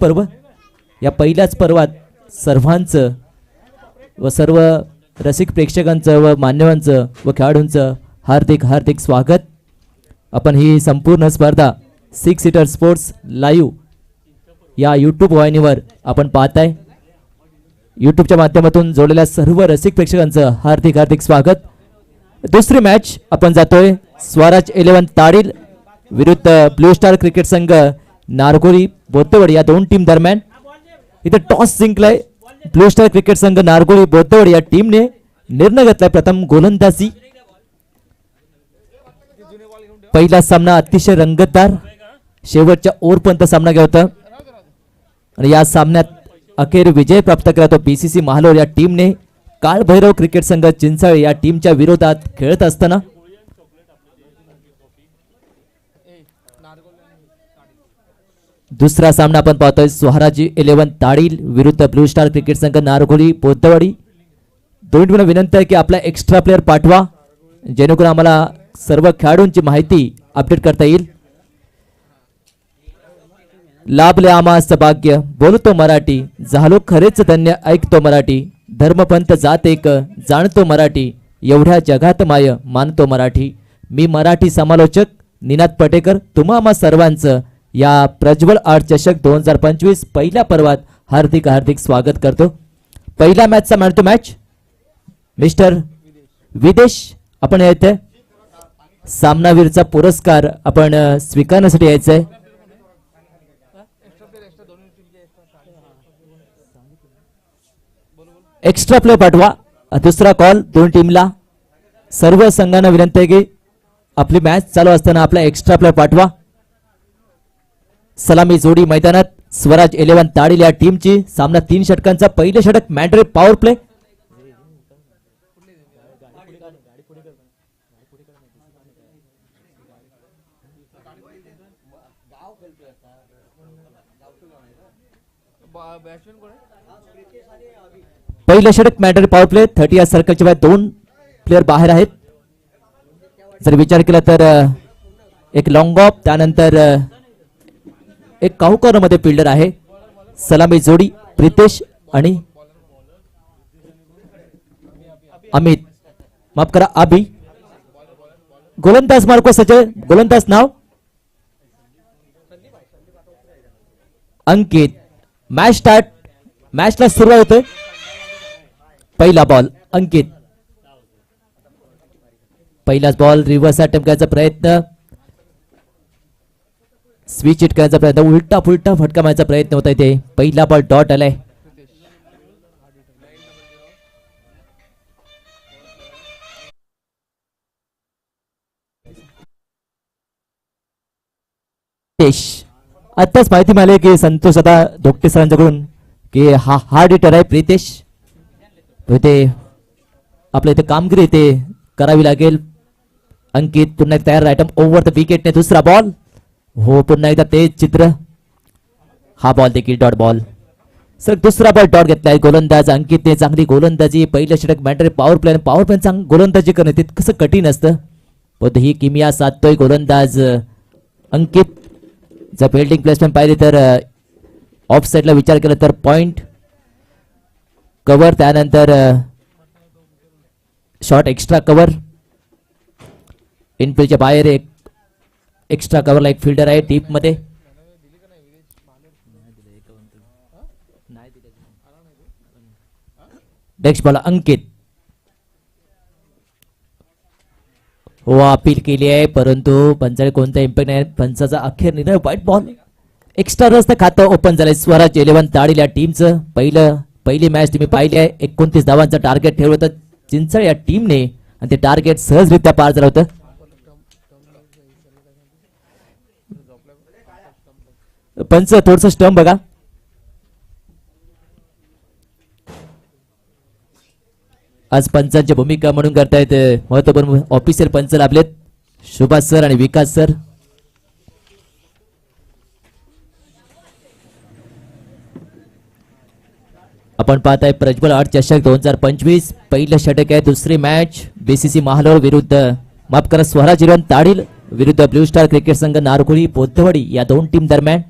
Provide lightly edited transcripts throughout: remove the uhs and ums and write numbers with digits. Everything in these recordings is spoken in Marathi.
पर्व या पहिल्याच पर्वात सर्वांचं व सर्व रसिक प्रेक्षकांचं व मान्यवांचं व खेळाडूंचं हार्दिक हार्दिक स्वागत. आपण ही संपूर्ण स्पर्धा 6 सीटर स्पोर्ट्स लाईव्ह या यूट्यूब वाहिनीवर आपण पाहताय. यूट्यूबच्या माध्यमातून जोडलेल्या सर्व रसिक प्रेक्षकांचं हार्दिक हार्दिक स्वागत. दुसरी मॅच आपण जातोय स्वराज 11 ताडील विरुद्ध ब्लू स्टार क्रिकेट संघ नारगोली बोत्तवड या दोन टीम दरम्यान. इथे टॉस जिंकलाय ब्लू स्टार क्रिकेट संघ नारगोली बोत्तवड या टीमने. निर्णय घेतलाय प्रथम गोलंदाजी. पहिला सामना अतिशय रंगतदार शेवटच्या ओव्हरपर्यंत सामना गेला होता आणि या सामन्यात अखेर विजय प्राप्त केला तो बीसीसी महालोर या टीमने. काळभैरव क्रिकेट संघ चिंचाळे या टीमच्या विरोधात खेळत असताना दुसरा सामना आपण पाहतोय स्वराज 11 ताडील विरुद्ध ब्लू स्टार क्रिकेट संघ नारगोली बोत्तवाडी. दोन टीमला विनंती आहे की आपला एक्स्ट्रा प्लेअर पाठवा जेणेकरून आम्हाला सर्व खेळाडूंची माहिती अपडेट करता येईल. लाभले आम्हास भाग्य बोलतो मराठी, झालो खरेच धन्य ऐकतो मराठी, धर्मपंथ जात एक जाणतो मराठी, एवढ्या जगात माय मानतो मराठी. मी मराठी समालोचक निनाद पटेकर तुम्हा आम्हा सर्वांचं या प्रज्वल आर्ट चषक 2025 पहिल्या पर्वात हार्दिक हार्दिक स्वागत करतो. पहिला मॅचचा मॅन टू मॅच मिस्टर विदेश आपण येते. सामनावीरचा पुरस्कार आपण स्वीकारण्यासाठी यायचंय. एक्स्ट्रा प्ले पाठवा. दुसरा कॉल दोन टीमला. सर्व संघांना विनंती आहे की आपली मॅच चालू असताना आपला एक्स्ट्रा प्ले पाठवा. सलामी जोडी मैदानात स्वराज 11 ताडील या टीमची. सामना 3 षटकांचा. पहिले षटक मॅन्डेटरी पॉवर प्ले. पहिले षटक मॅन्डेटरी पॉवर प्ले. 30 या सर्कलच्या बाहेर 2 प्लेयर बाहेर आहेत. जर विचार केला तर एक लॉंग ऑफ, त्यानंतर एक काउकर मध्ये फिल्डर आहे. सलामी जोडी प्रितेश आणि अमित, माफ करा अभि. गोलंदाज मार्को सजय. गोलंदाज नाव अंकित. Match start. मॅचला सुरुवात होते. पहिला बॉल अंकित. पहिलाच बॉल रिव्हर्स अटेम्प्ट करायचा प्रयत्न, स्विच हिट करायचा प्रयत्न, उलटा फुलटा फटका मारायचा प्रयत्न होता. इथे पहिला बॉल डॉट आलाय. आताच माहिती मिळाली की संतोष आता धोकटे सरांच्याकडून की हा हार्ड हिटर आहे प्रितेश. इथे आपल्या इथे कामगिरी इथे करावी लागेल. अंकित पुन्हा एक तयार आयटम ओव्हर द विकेटने. दुसरा बॉल. हो पुन्हा एकदा तेच चित्र. हा बॉल देखील डॉट बॉल. सर दुसरा बॉल डॉट घेतलाय. गोलंदाज अंकितने चांगली गोलंदाजी. पहिलं षटक mandatory power play. Power play चांगली गोलंदाजी करणे ते कसं कठीण असतं पण ही किमिया साधतोय गोलंदाज अंकित. जर फिल्डिंग प्लेसमेंट पाहिली तर ऑफ साईडला विचार केला तर पॉइंट कव्हर, त्यानंतर शॉट एक्स्ट्रा कव्हर. इनफिल्डच्या बाहेर एक एक्स्ट्रा कव्हरला एक फिल्डर आहे डीप मध्ये. नेक्स्ट बॉल अंकित. हो अपील केली आहे परंतु पंचाने कोणता इम्पॅक्ट नाही. पंचाचा अखेर निर्णय व्हाईट बॉल. एक्स्ट्रा रस्त खातं ओपन झालंय स्वराज 11 ताडील या टीमचं. पहिली मॅच तुम्ही पाहिली आहे. 29 धावांचं टार्गेट ठेवलं होतं चिंचाळे या टीमने आणि ते टार्गेट सहजरित्या पार झालं होतं. पंच थोडस स्टंप बघा. आज पंचांची भूमिका म्हणून करतायत महत्वपूर्ण ऑफिशियल पंच लाभलेत सुभाष सर आणि विकास सर. आपण पाहताय प्रज्वल आर्ट चषक 2025 पहिलं षटक आहे. दुसरी मॅच बीसीसी महालोर विरुद्ध माफ करा स्वराज 11 ताडील विरुद्ध ब्लू स्टार क्रिकेट संघ नारगोली बोत्तवाडी या दोन टीम दरम्यान.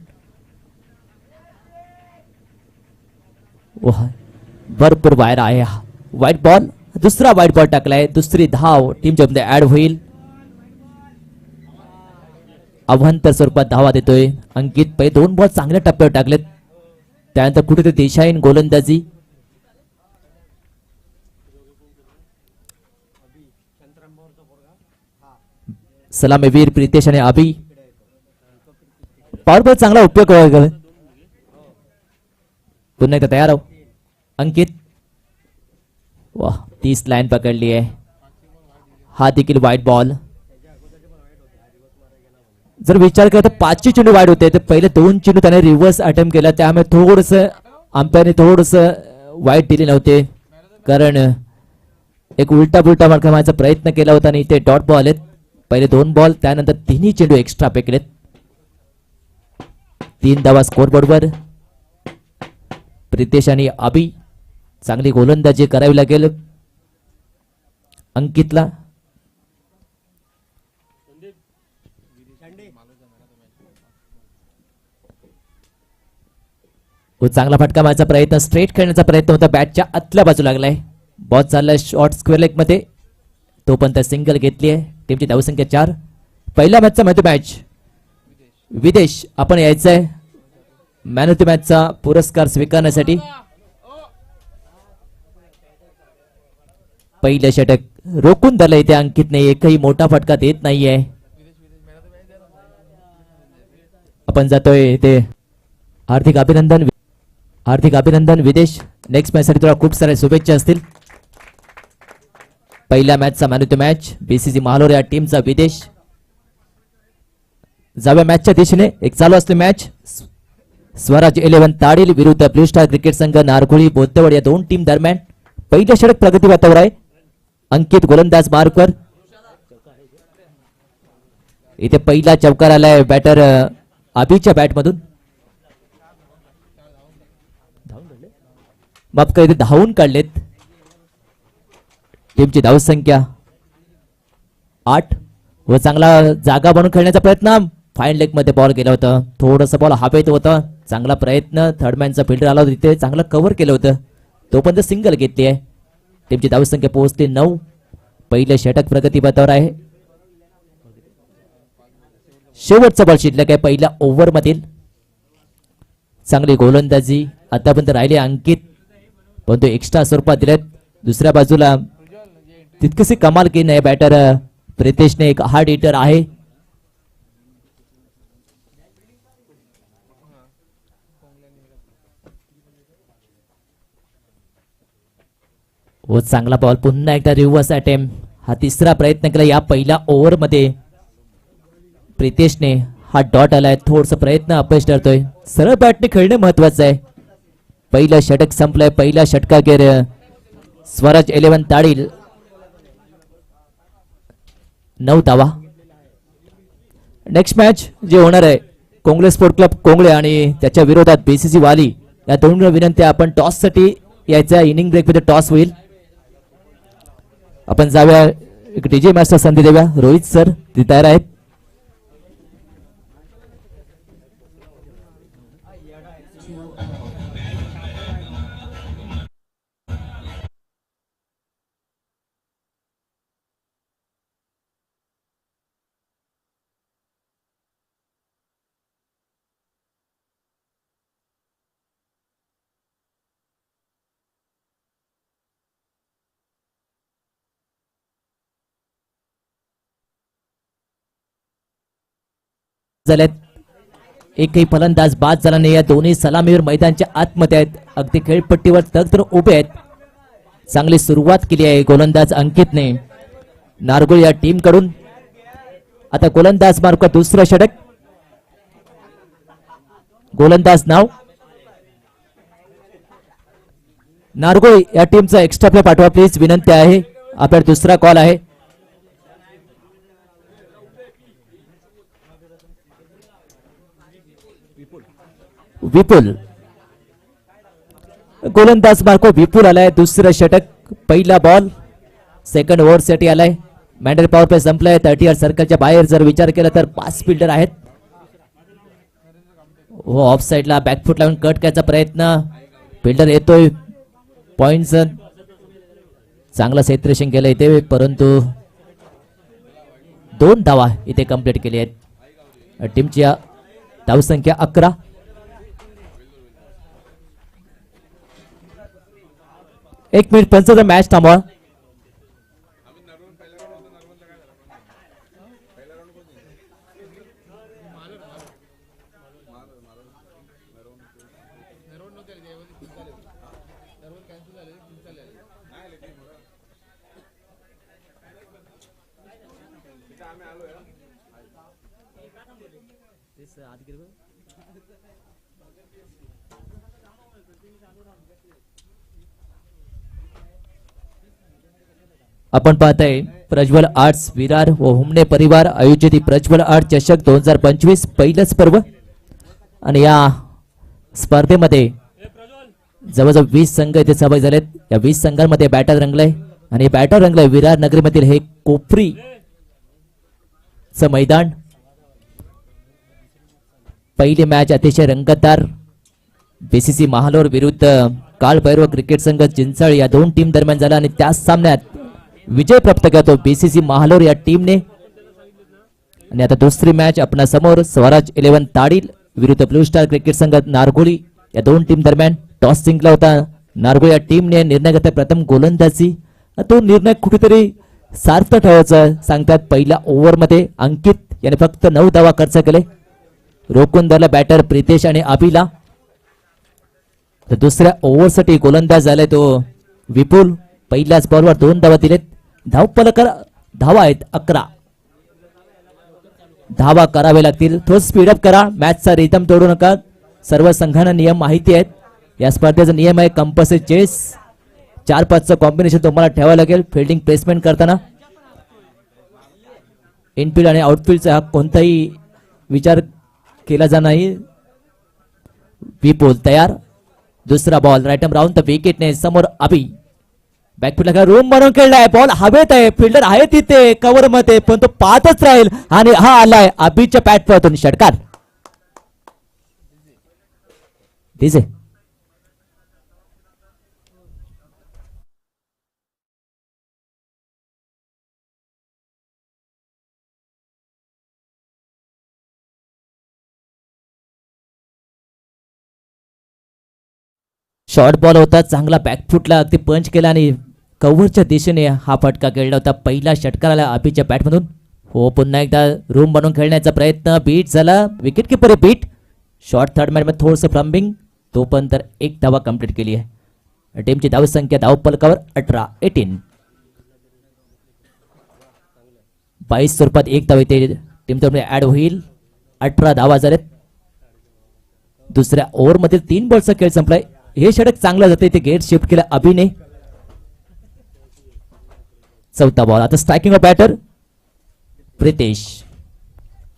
भरपूर बाहेर आहे. वाईट बॉल, दुसरा वाईट बॉल टाकलाय. दुसरी धाव टीमच्या मध्ये ऍड होईल. अवांतर स्वरूपात धावा देतोय अंकित. पहिले 2 बॉल चांगल्या टप्प्यावर टाकलेत. त्यानंतर कुठेतरी दिशाहीन गोलंदाजी. सलामीवीर प्रितेश आणि अभि. पॉवर प्ले चांगला उपयोग करावा. पुन्हा एकदा तयार आहो अंकित. वाह, 30 लाईन पकडली आहे. हा देखील वाईट बॉल. जर विचार केला तर 5ची चेंडू वाईट होते. तर पहिले 2 चेंडू त्याने रिव्हर्स अटेम्प्ट केला. त्यामुळे थोडस अंपायरने थोडस वाईट दिले नव्हते. कारण एक उलटा पुलटा मारण्याचा प्रयत्न केला होता आणि इथे डॉट बॉल आहेत. पहिले 2 बॉल, त्यानंतर 3 चेंडू एक्स्ट्रा फेकलेत. 3 धावा स्कोरबोर्डवर. प्रितेश आणि अभि. चांगली गोलंदाजी करावी लागेल अंकितला. चांगला फटका मारण्याचा प्रयत्न, स्ट्रेट खेळण्याचा प्रयत्न होता. बॅटच्या आतल्या बाजू लागलाय. बॉल चाललाय शॉर्ट स्क्वेअर लेग मध्ये. तो पण त्या सिंगल घेतली आहे. टीमची धावसंख्या 4. पहिल्या मॅचचा मॅच विदेश आपण यायचंय मॅन ऑफ द मॅचचा पुरस्कार स्वीकारण्यासाठी. पहिलं षटक रोखून धरलं इथे अंकितने. एकही मोठा फटका देत नाहीये. आपण जातोय इथे. हार्दिक अभिनंदन, हार्दिक अभिनंदन विदेश. नेक्स्ट मॅच साठी तुला खूप साऱ्या शुभेच्छा असतील. पहिल्या मॅचचा man of the match BCC महालोर या टीमचा विदेश. जाव्या मॅचच्या दिशेने. एक चालू असले मॅच स्वराज 11 ताडील विरुद्ध ब्लू स्टार क्रिकेट संघ नारगुळी बोद्धवड या 2 टीम दरम्यान. पहिलं षटक प्रगती वातावर आहे. अंकित गोलंदाज मार्कवर. इथे पहिला चौकार आलाय बॅटर अभिच्या बॅट मधून. माफ करा, इथे धावून काढलेत. टीमची धावसंख्या 8 व चांगला जागा बनवून खेळण्याचा प्रयत्न. फाईन लेग मध्ये बॉल गेला होता. थोडस बॉल हवेत होता. चांगला प्रयत्न. थर्डमॅनचा फिल्डर आला होता तिथे. चांगलं कव्हर केलं होतं. तो पण सिंगल घेतली आहे. टीमची धावसंख्या पोहोचते 9. पहिलं षटक प्रगती पथावर आहे. शेवटचा बॉल शिल्लक आहे पहिल्या ओव्हर मधील. चांगली गोलंदाजी आतापर्यंत राहिली अंकित, पण तो एक्स्ट्रा स्वरूपात दिलेत. दुसऱ्या बाजूला तितकीशी कमाल केली नाही बॅटर प्रितेशने. एक हार्ड हिटर आहे. व चांगला बॉल. पुन्हा एकदा रिव्हर्स अटेम्प्ट. हा तिसरा प्रयत्न केला या पहिल्या ओव्हर मध्ये प्रितेशने. हा डॉट आलाय. थोडस प्रयत्न अपयश ठरतोय. सरळ बॅटने खेळणे महत्वाचं आहे. पहिलं षटक संपलंय. पहिल्या षटकाखेर स्वराज 11 ताडील 9 धावा. नेक्स्ट मॅच जे होणार आहे कोंगळे स्पोर्ट क्लब कोंगळे आणि त्याच्या विरोधात बीसीसी वाली या दोन विनंती. आपण टॉस साठी यायच्या. इनिंग ब्रेक मध्ये टॉस होईल. आपण जाऊया एक डीजे मॅचला संधी देऊया. रोहित सर ते तयार आहेत. एकही फलंदाज बाद झाला नाही. या दोन्ही सलामीवर मैदानच्या आतमध्ये आहेत. अगदी खेळपट्टीवर तग धरून उभे आहेत. चांगली सुरुवात केली आहे गोलंदाज अंकितने नारगुळ या टीम कडून. आता गोलंदाज मार्क दुसरं षटक. गोलंदाज नाव नारगुळ या टीमचा एक्स्ट्रा प्ले पाठवा प्लीज, विनंती आहे. आपला दुसरा कॉल आहे. विपुल गोलंदाज मार्को विपुल आलाय. दुसरं षटक. पहिला बॉल सेकंड ओव्हर साठी आलाय. मॅन्डरी पॉवर प्ले संपलाय. 30 सर्कलच्या बाहेर जर विचार केला तर 5 फिल्डर आहेत. हो ऑफ साइडला बॅकफुट लावून कट करायचा प्रयत्न. फिल्डर येतोय पॉइंट. चांगला क्षेत्ररक्षण केलं इथे, परंतु 2 धावा इथे कंप्लीट केली आहेत. टीमची धावसंख्या 11. एक मिनिट 75 मॅच थांबवा. आपण पाहताय प्रज्वल आर्ट्स विरार व हुमणे परिवार आयोजित प्रज्वल आर्ट चषक 2025 पहिलंच पर्व. आणि या स्पर्धेमध्ये जवळजवळ 20 संघ इथे सहभागी झालेत. या 20 संघांमध्ये बॅटर रंगलंय आणि बॅटर रंगलंय विरार नगरीमधील हे कोपरी मैदान. पहिली मॅच अतिशय रंगतदार बीसीसी महालोर विरुद्ध काळभैरव क्रिकेट संघ चिंचाळ या 2 टीम दरम्यान झाला आणि त्या सामन्यात विजय प्राप्त करतो बीसीसी महालोर या टीमने. आणि आता दुसरी मॅच आपल्या समोर स्वराज 11 ताडील विरुद्ध ब्लू स्टार क्रिकेट संघ नारगोळी या 2 टीम दरम्यान. टॉस जिंकला होता नारगोळी या टीमने. निर्णय घेतला प्रथम गोलंदाजी. तो निर्णय कुठेतरी सार्थ ठेवायचा सांगतात. पहिल्या ओव्हरमध्ये अंकित याने फक्त 9 धावा खर्च केले. रोखून धरला बॅटर प्रितेश आणि अभिला. तर दुसऱ्या ओव्हरसाठी गोलंदाज झालाय तो विपुल. पहिल्याच बॉलवर 2 धावा दिलेत. धावफलक धावा आहेत 11. धावा करावे लागतील. थोडं स्पीडअप करा. मॅचचा रिदम तोडू नका. सर्व संघांना नियम माहिती आहेत. या स्पर्धेचा नियम आहे कंपल्सरी चेस. 4-5चं कॉम्बिनेशन तुम्हाला ठेवावं लागेल फिल्डिंग प्लेसमेंट करताना. इनफिल्ड आणि आउटफिल्डचा हा कोणताही विचार केला जाणार नाही. विपुल तयार. दुसरा ball right arm round the विकेटने समोर अभि. बॅकफुटला रूम बनवून खेळलाय. बॉल हवेत आहे. फिल्डर आहे तिथे कव्हर मध्ये पण तो पाहतच राहील आणि हा आलाय अभिच्या पॅटपासून षटकार. दिसे शॉर्ट बॉल होता. चांगला बॅकफुटला अगदी पंच केला आणि कव्हरच्या दिशेने हा फटका खेळला होता. पहिला षटकार आला अभिच्या बॅटमधून. हो पुन्हा एकदा रूम बनवून खेळण्याचा प्रयत्न. बीट झाला. Wicket keeper beat. Short third match मध्ये थोडंसं फ्लंबिंग. तो पण तर 1 धावा कंप्लीट केली आहे. टीमची धावसंख्या धावफलकावर 18. 22 स्वरूपात 1 धाव इथे टीम तर्फे ऍड होईल. 18 धावा झालेत. दुसऱ्या ओव्हरमध्ये 3 बॉलचा खेळ संपलाय. हे षटक चांगलं जाते. ते गेट शिफ्ट केलं अभिने. चौथा बॉल. आता स्ट्रायकिंग बॅटर प्रितेश.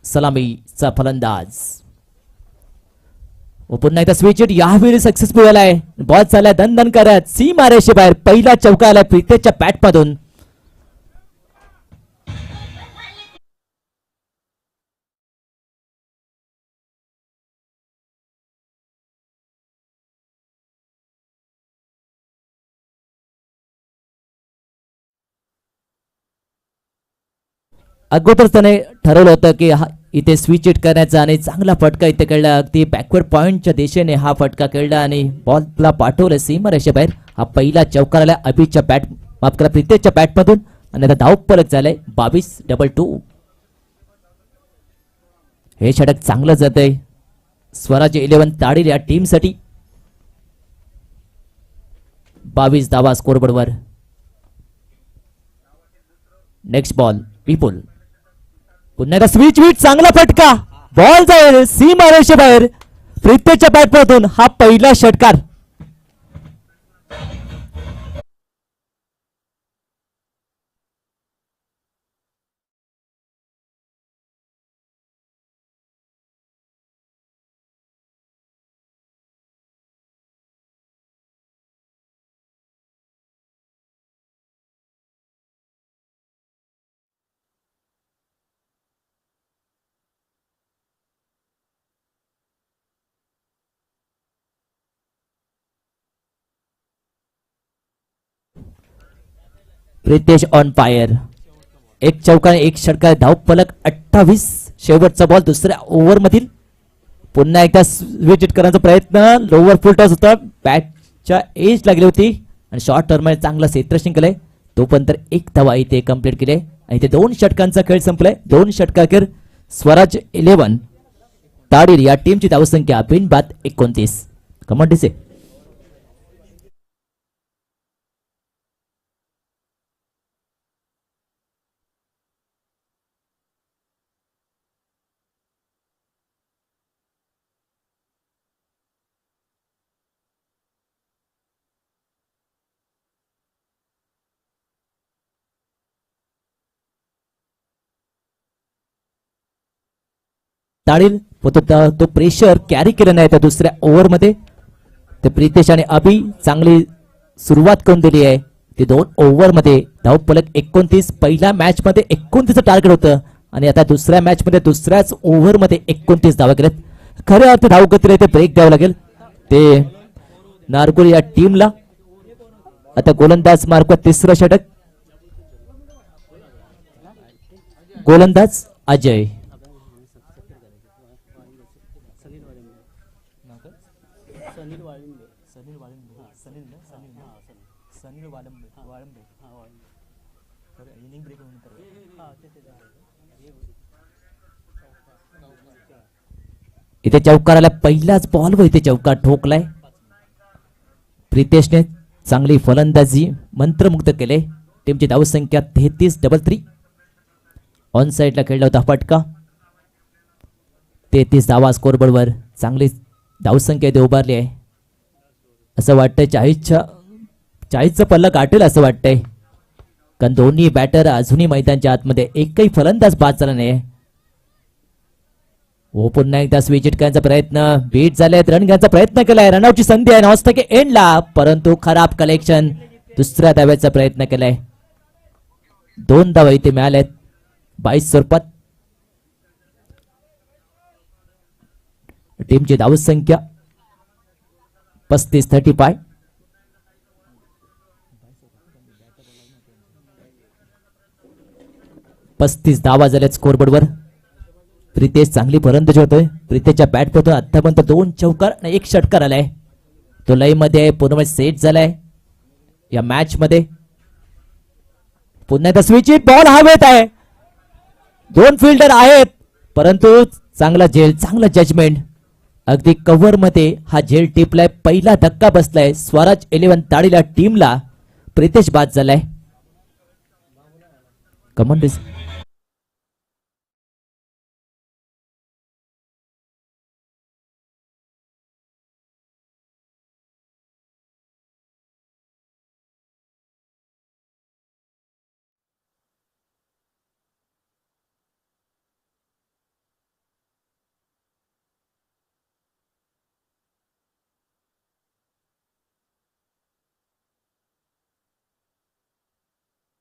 सलामीचा फलंदाज. पुन्हा एकदा स्विच हिट. यावेळी सक्सेसफुल झालाय. बॉल चाललाय धन धन करत सीमा रेषे बाहेर. पहिला चौका आलाय प्रितेशच्या बॅटमधून. अगोदरच त्याने ठरवलं होतं की इथे स्विच हिट करायचा आणि चांगला फटका इथे खेळला. अगदी बॅकवर्ड पॉइंटच्या दिशेने हा फटका खेळला आणि बॉलला पाठवलं सीमा रेषेबाहेर. हा पहिला चौकार आला अभिच्या बॅट माफ करा प्रितेशच्या बॅटमधून. आणि आता धावफलक झालंय 22-2. हे षटक चांगलं जातंय स्वराज 11 ताडील या टीमसाठी. 22 धावा स्कोरबोर्डवर. नेक्स्ट बॉल विपुल. पुन्हा एकदा स्विच विट. चांगला फटका. बॉल जाईल सीमा रेषेबाहेर. प्रितेशच्या बॅटमधून हा पहिला षटकार. Pritesh on fire. एक चौका एक षटकार धावफलक 28. शेवटचा बॉल दुसऱ्या ओव्हर मधील. पुन्हा एकदा विकेट करण्याचा प्रयत्न. लोअर फुल टॉस होता. बॅटच्या एज लागली होती आणि शॉर्ट टर्म मध्ये चांगला क्षेत्ररक्षण केलंय. तोपर्यंत एक धावा इथे कंप्लीट केले आणि इथे 2 षटकांचा खेळ संपलाय. 2 षटकाखेर स्वराज 11 ताडील या टीमची धावसंख्या बिनबाद 29. कमॉन डिसे. ताडील तो प्रेशर कॅरी केलं नाही त्या दुसऱ्या ओव्हर मध्ये. ते प्रितेश आणि अभि चांगली सुरुवात करून दिली आहे. ते 2 ओव्हर मध्ये धावफलक 29. पहिल्या मॅच मध्ये 29 टार्गेट होतं आणि आता दुसऱ्या मॅच मध्ये दुसऱ्याच ओव्हर मध्ये 29 धावा केल्यात. खऱ्या अर्थ धावगतीला ते ब्रेक द्यावं लागेल ते नारगोल या टीमला. आता गोलंदाज मार्फत तिसरं षटक. गोलंदाज अजय. इथे चौकाराला पहिलाच बॉल व इथे चौकार ठोकलाय. प्रितेशने चांगली फलंदाजी मंत्रमुग्ध केले. टीमची धावसंख्या 33. ऑन साइडला खेळला होता फटका. 33 धावा स्कोरबोर्डवर. चांगली धावसंख्या इथे उभारली आहे. असं वाटतंय 40चा पल्ला गाठेल असं वाटतंय. कारण दोन्ही बॅटर अजूनही मैदानच्या आतमध्ये. एकही फलंदाज बाद झाला नाही. हो पुन्हा एकदा विकेट करण्याचा प्रयत्न. बीट झालेत. रन घ्यायचा प्रयत्न केलाय. रनआउटची संधी आहे 9 एंडला. परंतु खराब कलेक्शन. दुसऱ्या धाव्याचा प्रयत्न केलाय. 2 धावा इथे मिळाल्यात 22 स्वरूपात. टीमची धावसंख्या 35. 35 धावा झाल्यात स्कोरबोर्डवर. प्रितेश चांगली फलंदाजी होतोय. प्रितेशच्या बॅट पडतो आतापर्यंत 2 चौकार आणि 1 षटकार आलाय. तो लय मध्ये पूर्ण सेट झालाय या मॅच मध्ये. पुन्हा एकदा स्विच बॉल हवेत आहे. 2 फिल्डर आहेत परंतु चांगला झेल चांगला जजमेंट. अगदी कव्हर मध्ये हा झेल टिपलाय. पहिला धक्का बसलाय स्वराज 11 ताडीला टीमला. प्रितेश बाद झालाय. कमॉन दिस.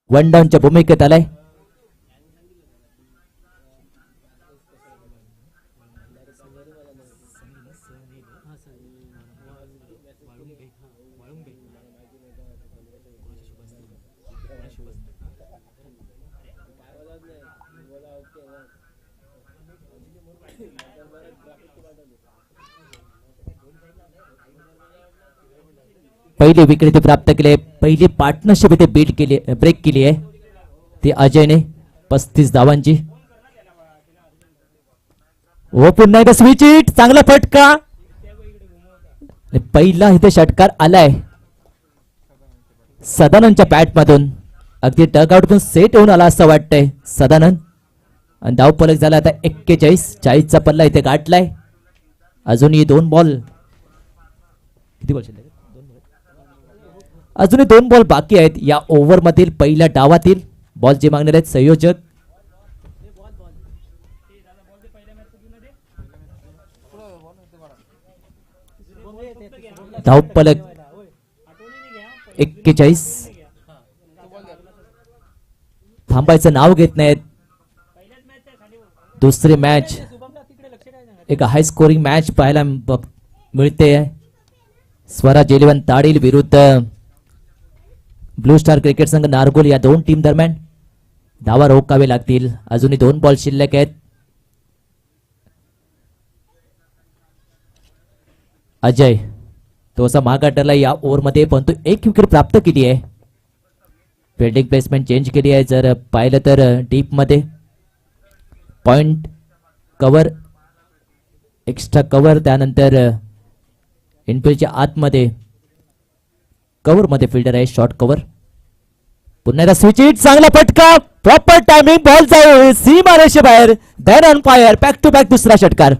वन डाऊनच्या भूमिकेत आलाय. पहिली विकेट प्राप्त केली. पहिली पार्टनरशिप इथे ब्रेक केली आहे ती अजयने 35 धावांची. हो पुन्हा एकदा स्विच हिट. चांगला फटका. पहिला इथे षटकार आलाय सदानंदच्या बॅट मधून. अगदी डगआउट पण सेट होऊन आला असं वाटतंय सदानंद. आणि धावफलक झाला आता 41. 40चा पल्ला इथे गाठलाय. अजूनही 2 बॉल. किती बॉल शिल्लक? अजूनही 2 बॉल बाकी आहेत या ओव्हर मधील पहिल्या डावातील. बॉल जे मागणार आहेत संयोजक. धावफलक 41. थांबायचं नाव घेत नाहीत. दुसरी मॅच एक हाय स्कोरिंग मॅच पाहायला मिळते. स्वराज 11 ताडील विरुद्ध ब्लू स्टार क्रिकेट संघ नारगोल या दोन टीम दरम्यान धावा रोखावे लागतील. अजूनही 2 बॉल शिल्लक आहेत. अजय तो असा मागा ठरला या ओव्हरमध्ये, परंतु 1 विकेट प्राप्त केली आहे. फिल्डिंग प्लेसमेंट चेंज केली आहे. जर पाहिलं तर डीप मध्ये पॉइंट कव्हर, एक्स्ट्रा कव्हर, त्यानंतर इनफिल्डच्या आतमध्ये कव्हर मध्ये फिल्डर आहे, शॉर्ट कव्हर. पुन्हा एकदा स्विच हिट, चांगला फटका, प्रॉपर टायमिंग, बॉल जाईल सीमा रेषेबाहेर. Then on fire, back to back दुसरा षटकार.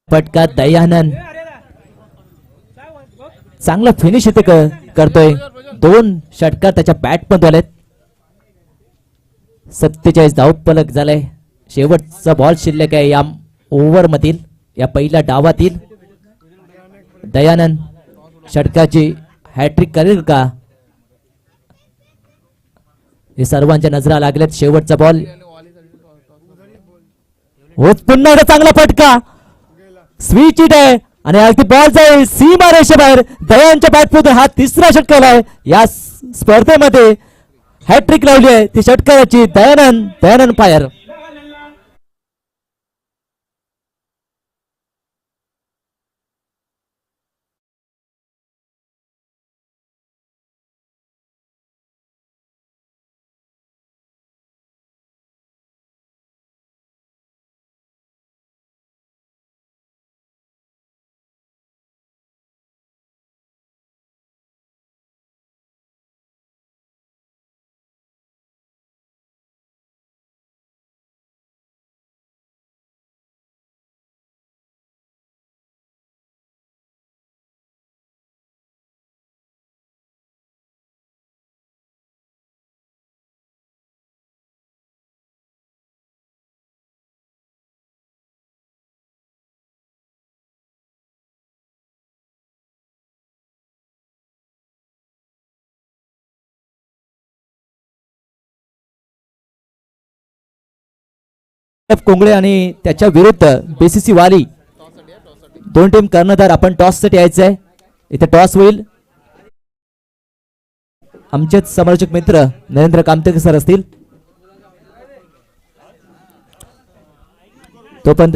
फटका दयानंद, चांगला फिनिश इथे करतोय. 2 षटकार त्याच्या बॅट मध्ये आलेत. 47 धावफलक झालाय. शेवटचा बॉल शिल्लक आहे या ओव्हर मधील, या पहिल्या डावातील. दयानंद षटकाची हॅट्रिक करेल का, हे सर्वांच्या नजरा लागल्यात. शेवटचा बॉल होत, पुन्हा एकदा चांगला फटका, स्विच हिट आहे आणि अगदी बॉल जाईल सीमा रेषेबाहेर. दयानच्या बॅटमधून हा तिसरा षटकार आहे या स्पर्धेमध्ये. हॅट्रिक लावली आहे ती षटकाराची. दयानंद फायर. कोंगळे आणि त्याच्या विरुद्ध बीसीसी वाली, दोन टीम कर्णधार. आपण टॉस साठी यायचं आहे. इथे टॉस होईल. आमचेच समालोचक मित्र नरेंद्र कामतेकर सर असतील. तो पण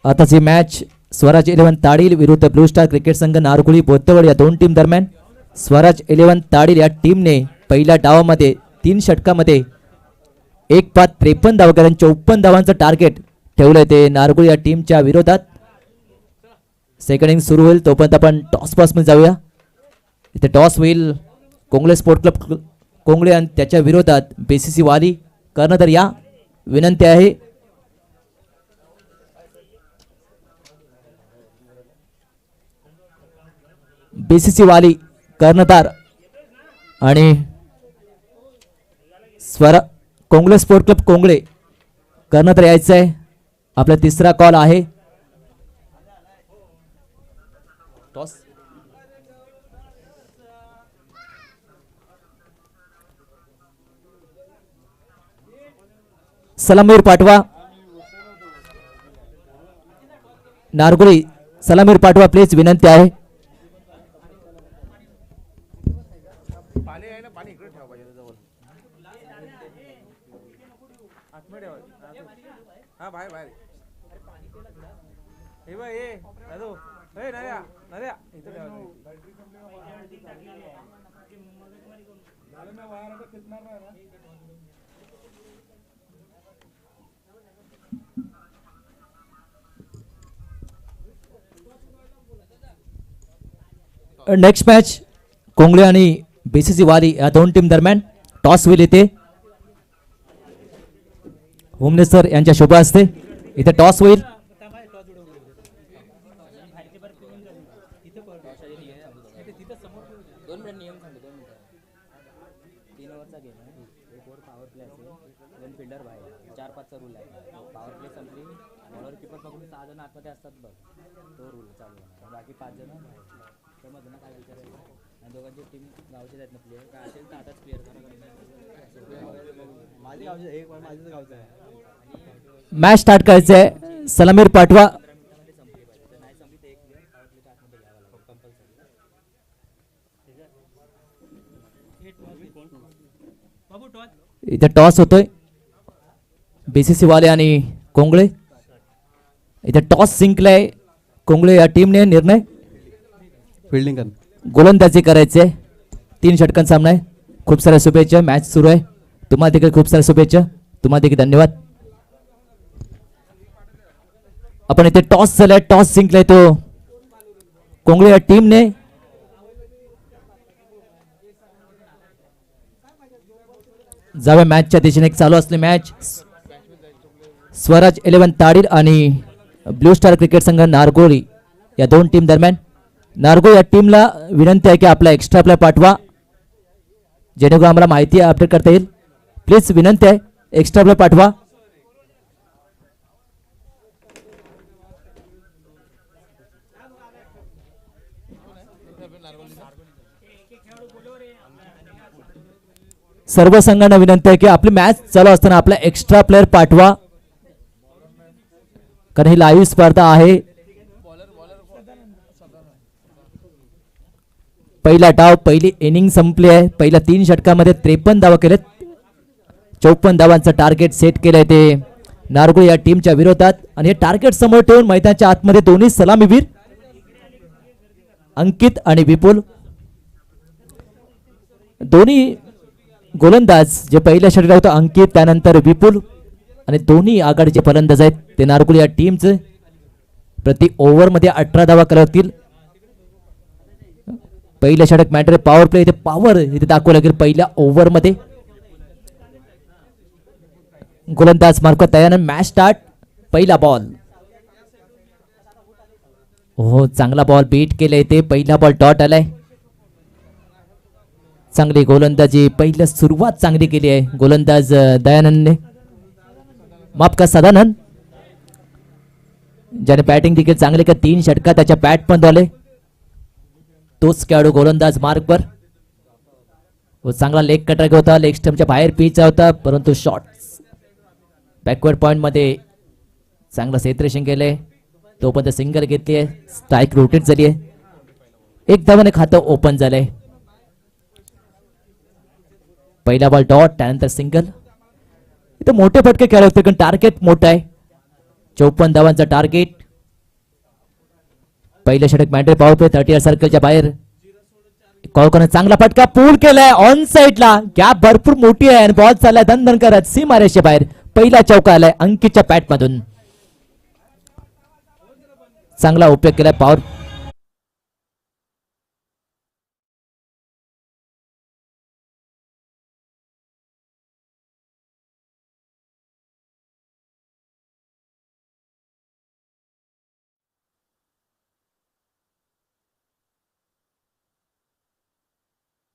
आताची मॅच स्वराज 11 ताडील विरुद्ध ब्लू स्टार क्रिकेट संघ नारगुळी बोत्तवड या दोन टीम दरम्यान. स्वराज 11 ताडील या टीमने पहिल्या डावामध्ये 3 षटकामध्ये 1-53 धावा करून 54 धावांचं टार्गेट ठेवलंय ते नारगुळी या टीमच्या विरोधात. सेकंड इनिंग सुरू होईल तोपर्यंत आपण टॉस पास मध्ये जाऊया. इथे टॉस होईल. कोंगळे स्पोर्ट क्लब कोंगळे आणि त्याच्या विरोधात बीसीसी वाली कर्णधार या. विनंती आहे बीसीसी वाली कर्णधार आणि कोंगळे स्पोर्ट क्लब कोंगळे कर्णधार यायचं आहे. आपला तिसरा कॉल आहे. टॉस सलामीर पाठवा. नारगुळी सलामीर पाठवा प्लीज, विनंती आहे. नेक्स्ट मॅच कोंगळे आणि बीसीसी वाली या दोन टीम दरम्यान. टॉस होईल इथे. होमने सर यांच्या शोभा असते. इथे टॉस होईल. 2 मिनिट नियम सांगतो 2 मिनिट 3 ओव्हरचा गेम आहे 1 ओव्हर पॉवर प्ले असेल 2 फिल्डर बाहेर 4-5चा रूल आहे पॉवर प्ले संपली बॉलर किपर पकडून 6 जण आतमध्ये असतात बघ तो रूल चालू आहे बाकी 5 जण समज ना काय करायचं आणि दोघांची टीम गावचे आहेत ना प्लेयर काय असेल तर आताच प्लेयर करा माझे गावचे एक माझ्याच गावचं आहे मॅच स्टार्ट करायचं आहे सलामीर पाठवा इथे टॉस होतोय बीसीसी वाले आणि कोंगळे इथे टॉस जिंकलाय कोंगळे या टीमने निर्णय फिल्डिंग कर गोलंदाजी करायचे 3 षटकांचा सामना आहे खूप साऱ्या शुभेच्छा मॅच सुरू आहे तुम्हाला देखील खूप साऱ्या शुभेच्छा तुम्हाला देखील धन्यवाद आपण इथे टॉस झालाय टॉस जिंकलाय तो कोंगळे या टीमने जावे मॅचच्या दिशेने एक चालू असले मॅच स्वराज 11 ताडीर आणि ब्लू स्टार क्रिकेट संघ नारगोळी या 2 टीम दरम्यान नारगो या टीमला विनंती आहे की आपला एक्स्ट्रा प्लेयर पाठवा जेणेकरून आम्हाला माहिती अपडेट करता येईल प्लीज विनंती आहे एक्स्ट्रा प्लेयर पाठवा सर्व संघांना विनंती आहे की आपली मॅच चालू असताना आपला एक्स्ट्रा प्लेयर पाठवा कारण ही लाईव्ह स्पर्धा आहे पहिला डाव पहिली इनिंग संपली आहे पहिल्या 3 षटकामध्ये 53 धावा केलेत 54 धावांचं टार्गेट सेट केलंय ते नारगोळ या टीमच्या विरोधात आणि हे टार्गेट समोर ठेवून मैदानाच्या आतमध्ये दोन्ही सलामीवीर अंकित आणि विपुल दोन्ही गोलंदाज जे पहिल्या षटकात होतं अंकित त्यानंतर विपुल आणि दोन्ही आघाडीचे फलंदाज आहेत ते नारगोळ या टीमचे प्रति ओव्हरमध्ये 18 धावा करतील पहिल्या षटक मॅटर पॉवर प्ले इथे पॉवर इथे दाखवलं लागेल पहिल्या ओव्हरमध्ये गोलंदाज मार्फत तयार मॅच स्टार्ट पहिला बॉल हो चांगला बॉल बीट केलाय ते पहिला बॉल डॉट आलाय चांगली गोलंदाजी पहिल्या सुरुवात चांगली केली आहे गोलंदाज दयानंदने माफ का सदानंद ज्याने बॅटिंग देखील चांगली का 3 षटका त्याच्या बॅट पण आले तोच खेळाडू गोलंदाज मार्कवर व चांगला लेग कटर होता लेग स्टंपच्या बाहेर पिचचा होता परंतु शॉट बॅकवर्ड पॉइंट मध्ये चांगलं सेलिब्रेशन केलंय तोपर्यंत सिंगल घेतली आहे स्ट्राईक रोटेट झाली आहे एक धावाने खातं ओपन झालंय पहिला बॉल डॉट त्यानंतर सिंगल इथे मोठे फटके खेळले होते कारण टार्गेट मोठं आहे 54 धावांचं टार्गेट पहिल्या षटक मॅन्ड्रे पॉवर प्ले 30 सर्कलच्या बाहेर कॉलकॉन चांगला फटका पूल केलाय ऑन साइडला गॅप भरपूर मोठी आहे आणि बॉल चाललाय धन करत सीमारेषेच्या बाहेर पहिला चौका आलाय अंकितच्या पॅट मधून चांगला उपयोग केलाय पॉवर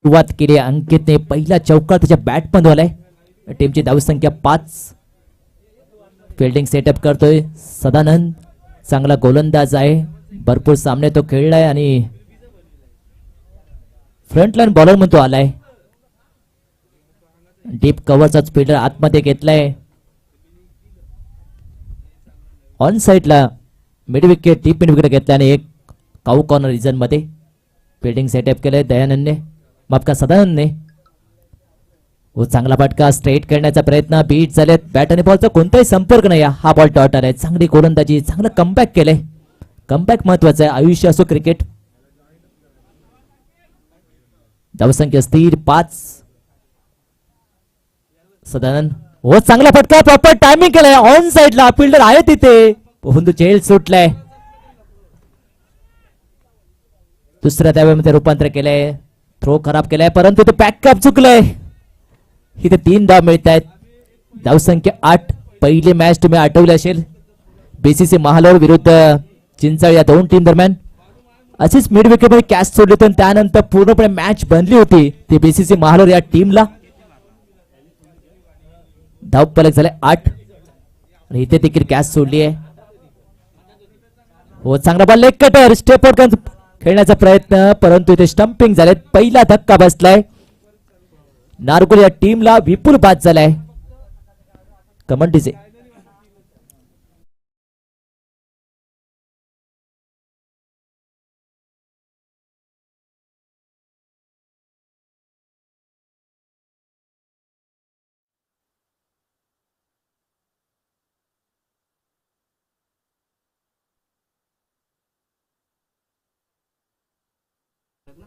सुरुवात केली अंकितने पहिला चौकार त्याच्या बॅट मध्ये आलाय टीमची धावसंख्या 5 फिल्डिंग सेटअप करतोय सदानंद चांगला गोलंदाज आहे भरपूर सामने तो खेळलाय आणि फ्रंट लाईन बॉलर म्हणून तो आलाय डीप कव्हरचा फिल्डर आतमध्ये घेतलाय ऑन साइडला mid wicket deep mid wicket घेतला आणि एक काऊ कॉर्नर रिजन मध्ये फिल्डिंग सेटअप केलंय दयानंदने माफ का सदानंदने वो चांगला फटका स्ट्रेट करण्याचा प्रयत्न बीट झालेत बॅट आणि बॉलचा कोणताही संपर्क नाही हा बॉल डॉट आलाय चांगली गोलंदाजी चांगला कमबॅक केलंय कमबॅक महत्वाचं आहे आयुष्य असो क्रिकेट धावसंख्या स्थिर 5 सदानंद हो चांगला फटका प्रॉपर टायमिंग केलाय ऑन साइडला फिल्डर आहे तिथे पोहंदू चेल सुटलाय दुसऱ्या धावेमध्ये रूपांतर केलंय थ्रो खराब केलाय परंतु ते पॅकअप चुकलंय इथे 3 धाव मिळत आहेत धावसंख्या 8 पहिली मॅच तुम्ही आठवली असेल बीसीसी महालोर विरुद्ध चिंचळ या 2 टीम दरम्यान अशीच मिड विकेटमध्ये कॅच सोडली तर त्यानंतर पूर्णपणे मॅच बनली होती ती बीसीसी महालोर या टीमला. धावफलक झाले 8 आणि इथे देखील कॅच सोडली आहे. हो चांगला ball leg cutter step out खेळण्याचा प्रयत्न परंतु इथे स्टंपिंग झाले. पहिला धक्का बसलाय नारगोल या टीमला. विपुल बाद झालाय कमंडीचे.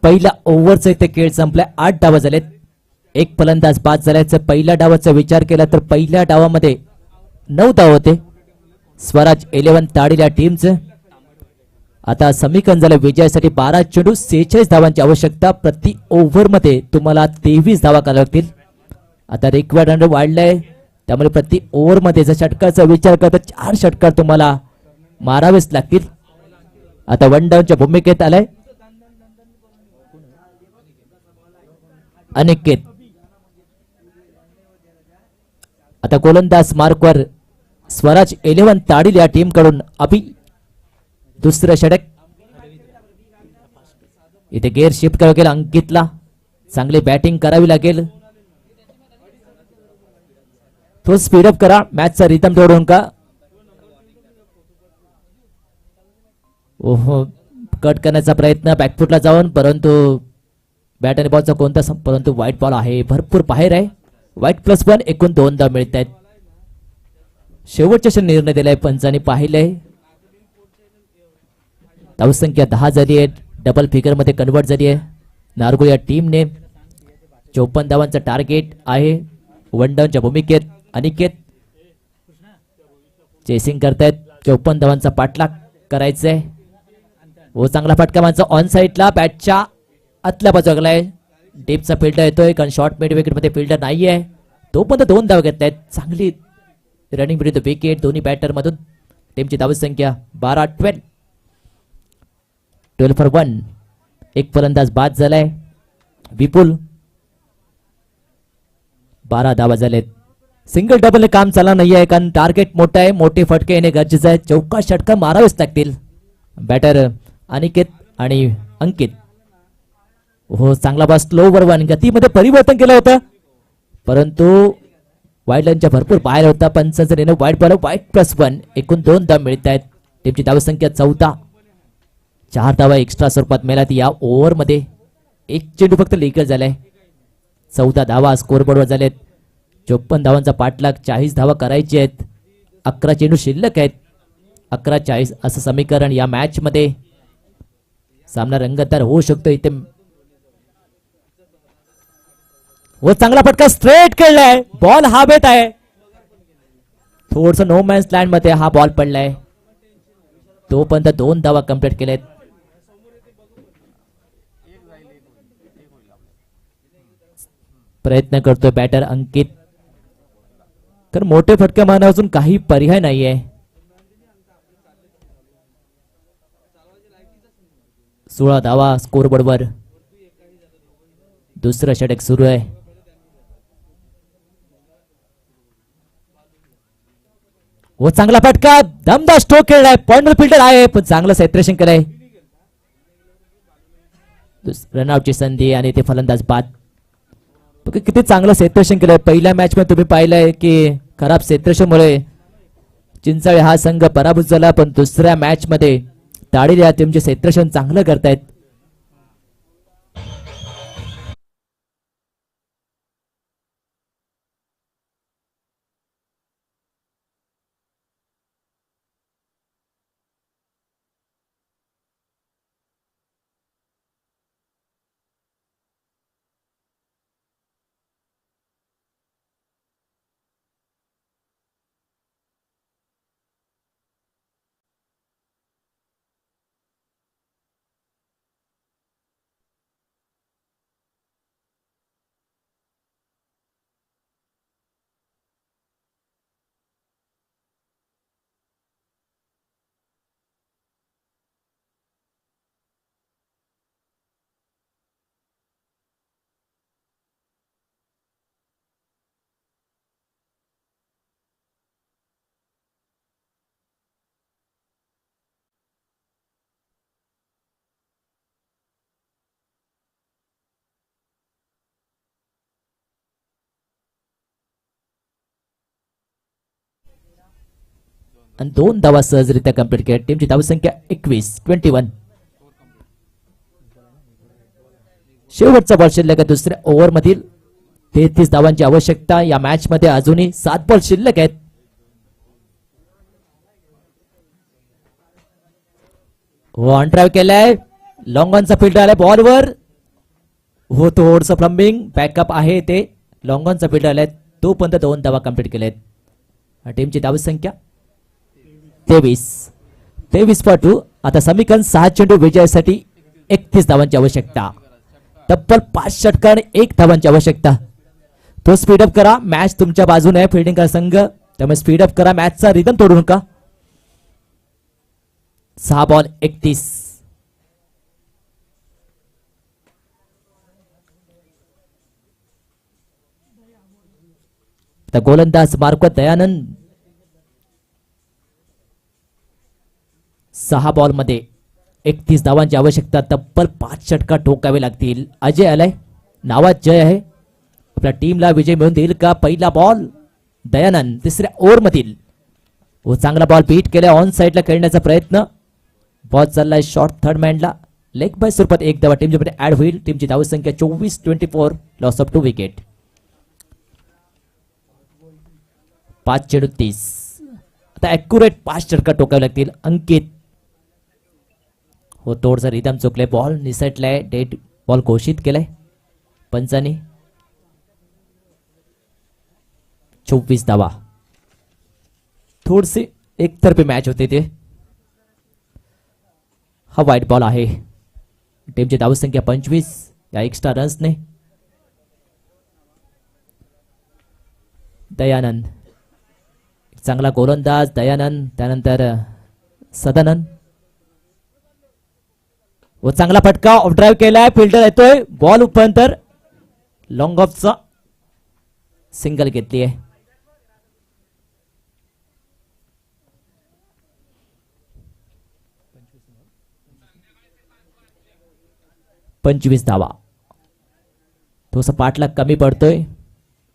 पहिल्या ओव्हरचा इथे खेळ संपलाय. 8 डाव झालेत. एक फलंदाज बाद झाल्याचं पहिल्या डावाचा विचार केला तर पहिल्या डावामध्ये 9 धाव होते स्वराज 11 ताडील या टीमचं. आता समीकरण झालं विजयासाठी 12 चेंडू 46 धावांची आवश्यकता. प्रति ओव्हर मध्ये तुम्हाला 23 धावा कराव्या लागतील. आता रिक्वायर्ड रन वाढलाय त्यामुळे प्रति ओव्हर मध्ये जर षटकाचा विचार करता 4 षटकार तुम्हाला मारावेच लागतील. आता वन डाऊनच्या भूमिकेत आलाय अनिकेत. आता गोलंदाज मार्कवर स्वराज 11 ताडील या टीम कडून अभि. दुसरं षटक इथे गेअर शिफ्ट करावं लागेल अंकितला. चांगली बॅटिंग करावी लागेल. तो स्पीडअप करा मॅचचा रिदम तोडून का. ओहो कट करण्याचा प्रयत्न बॅकफुटला जाऊन परंतु बॅट आणि बॉलचा कोणता परंतु व्हाईट बॉल आहे भरपूर बाहेर आहे. व्हाईट +1 एकूण 2 धाव मिळत आहेत. शेवटच्या निर्णय दिलाय पंचांनी पाहिलंय. धावसंख्या 10 झाली आहे. डबल फिगर मध्ये कन्वर्ट झाली आहे. नारगोल या टीमने 54 धावांचं टार्गेट आहे. वन डाऊनच्या भूमिकेत अनिकेत चेसिंग करतायत. 54 धावांचा पाठलाग करायचंय. हो चांगला फटका माणसा ऑन साईडला बॅटच्या आतल्या बाजूला आहे. डीपचा फिल्डर येतोय कारण शॉर्ट मिड विकेट मध्ये फिल्डर नाहीये. तो पण 2 धाव घेतल्यात. चांगली रनिंग विरुद्ध विकेट दोन्ही बॅटर मधून. टीमची धावसंख्या 12 फॉर 1. एक फलंदाज बाद झालाय विपुल. 12 धावा झालेत. सिंगल डबल काम चालणार नाही आहे कारण टार्गेट मोठं आहे. मोठे फटके येणे गरजेचं आहे. चौका षटका मारावेच लागतील. बॅटर अनिकेत आणि अंकित. हो चांगला बॉल स्लोवर 1 गतीमध्ये परिवर्तन केलं होतं परंतु वाईड लाईनच्या भरपूर बाहेर होता. पंचांचा निर्णय वाईट बॉल वाईट +1 एकूण 2 धाव मिळत आहेत. टीमची धावसंख्या 14. 4 धावा एक्स्ट्रा स्वरूपात मिळाल्यात या ओव्हर मध्ये. एक चेंडू फक्त लीकर झालाय. 14 धावा स्कोरबोर्डवर झालेत. 54 धावांचा पाठलाग 40 धावा करायचे आहेत. 11 चेंडू शिल्लक आहेत. 11-40 असं समीकरण या मॅच मध्ये. सामना रंगतदार होऊ शकतो इथे. व चांगला फटका स्ट्रेट खेळलाय. बॉल हवेत आहे. थोडस नो मॅन्स लँड मध्ये हा बॉल पडलाय. तोपर्यंत 2 धावा कंप्लीट केलेत. प्रयत्न करतोय बॅटर अंकित कारण मोठे फटके मारण्या अजून काही पर्याय नाहीये. 16 धावा स्कोरबोर्डवर. दुसरं षटक सुरू आहे. व चांगला फटका दमदार स्ट्रोक खेळलाय. पॉइंटर फिल्डर आहे पण चांगलं सेपरेशन केलंय. रनआउटची संधी आणि ते फलंदाज बाद. किती चांगलं सेपरेशन केलंय. पहिल्या मॅच मध्ये तुम्ही पाहिलंय की खराब सेपरेशनमुळे चिंचाळे हा संघ पराभूत झाला पण दुसऱ्या मॅच मध्ये ताडील या टीमचे सेपरेशन चांगलं करतायत. आणि 2 धावा सहजरित्या कंप्लीट केल्या. टीमची धावसंख्या 21 शेवटचा बॉल शिल्लक आहे दुसऱ्या ओव्हर मधील. 33 धावांची आवश्यकता. या मॅच मध्ये अजूनही 7 बॉल शिल्लक आहेत. ऑन ड्राईव्ह केलाय. लॉंग ऑनचा फिल्डर आलाय बॉलवर. हो थोडस फ्लम्बिंग बॅकअप आहे ते. लॉंग ऑनचा फिल्डर आलाय तो पण 2 धावा कंप्लीट केलेत. टीमची धावसंख्या 23-2. आता समीकरण 6 चेंडू विजयासाठी 31 धावांची आवश्यकता. तब्बल 5 षटकार आणि 1 धावांची आवश्यकता. तो स्पीडअप करा. मॅच तुमच्या बाजूने आहे फिल्डिंग करा संघ, त्यामुळे स्पीडअप करा. मॅचचा रिदम तोडू नका. 6 बॉल 31. गोलंदाज मार्कवत दयानंद. 6 बॉल मध्ये 31 धावांची आवश्यकता. तब्बल 5 षटकार ठोकावे लागतील. अजय आलाय. नावात जय आहे. आपल्या टीमला विजय मिळवून देईल का? पहिला बॉल दयानंद तिसऱ्या ओव्हर मधील. व चांगला बॉल बीट केला. ऑन साइडला खेळण्याचा प्रयत्न. बॉल चाललाय शॉर्ट थर्ड मॅनला. लेग बाय स्वरूपात 1 धावा टीमच्या ऍड होईल. टीमची धावसंख्या 24-24. Loss of 2 wicket. 5 चेंडू 30. आता ॲक्युरेट 5 षटकार टोकावे लागतील. अंकित हो थोडसा रिदम चुकलाय. बॉल निसटलाय. डेड बॉल घोषित केलाय पंचाने. 24 धावा. थोडसे एकतर्फी मॅच होते ते. हा व्हाईट बॉल आहे. टीमची धावसंख्या 25 या एक्स्ट्रा रन्सने. दयानंद चांगला गोलंदाज दयानंद. त्यानंतर सदानंद व चांगला फटका. ऑफ ड्राईव्ह केलाय. फिल्डर येतोय. बॉल उपंतर लॉंग ऑफचा सिंगल घेतली आहे. पंचवीस धावा. थोडासा पाठलाग कमी पडतोय.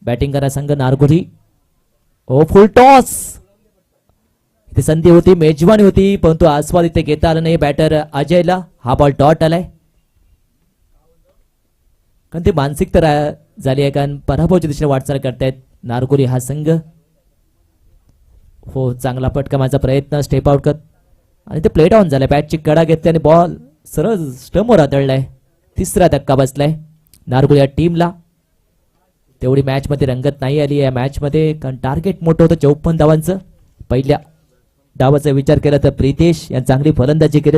बॅटिंग करा संघ नारगोली. ओ फुल टॉस. इथे संधी होती, मेजवानी होती, परंतु आस्वाद इथे घेता आला नाही बॅटर अजयला. हा बॉल डॉट आलाय. कारण ती मानसिक तर झाली आहे, कारण पराभवाच्या दिशेने वाटचाल करतायत नारगोली हा संघ. हो चांगला फटका माझा प्रयत्न. स्टेप आउट करत आणि ते प्लेट ऑन झालाय. बॅटची कडा घेतली आणि बॉल सरळ स्टंपवर आदळलाय. तिसरा धक्का बसलाय नारगोली या टीमला. तेवढी मॅच मध्ये रंगत नाही आली या मॅच मध्ये, कारण टार्गेट मोठं होतं 54 धावांचं. पहिल्या डावाचा विचार केला तर प्रितेश यांनी चांगली फलंदाजी केली.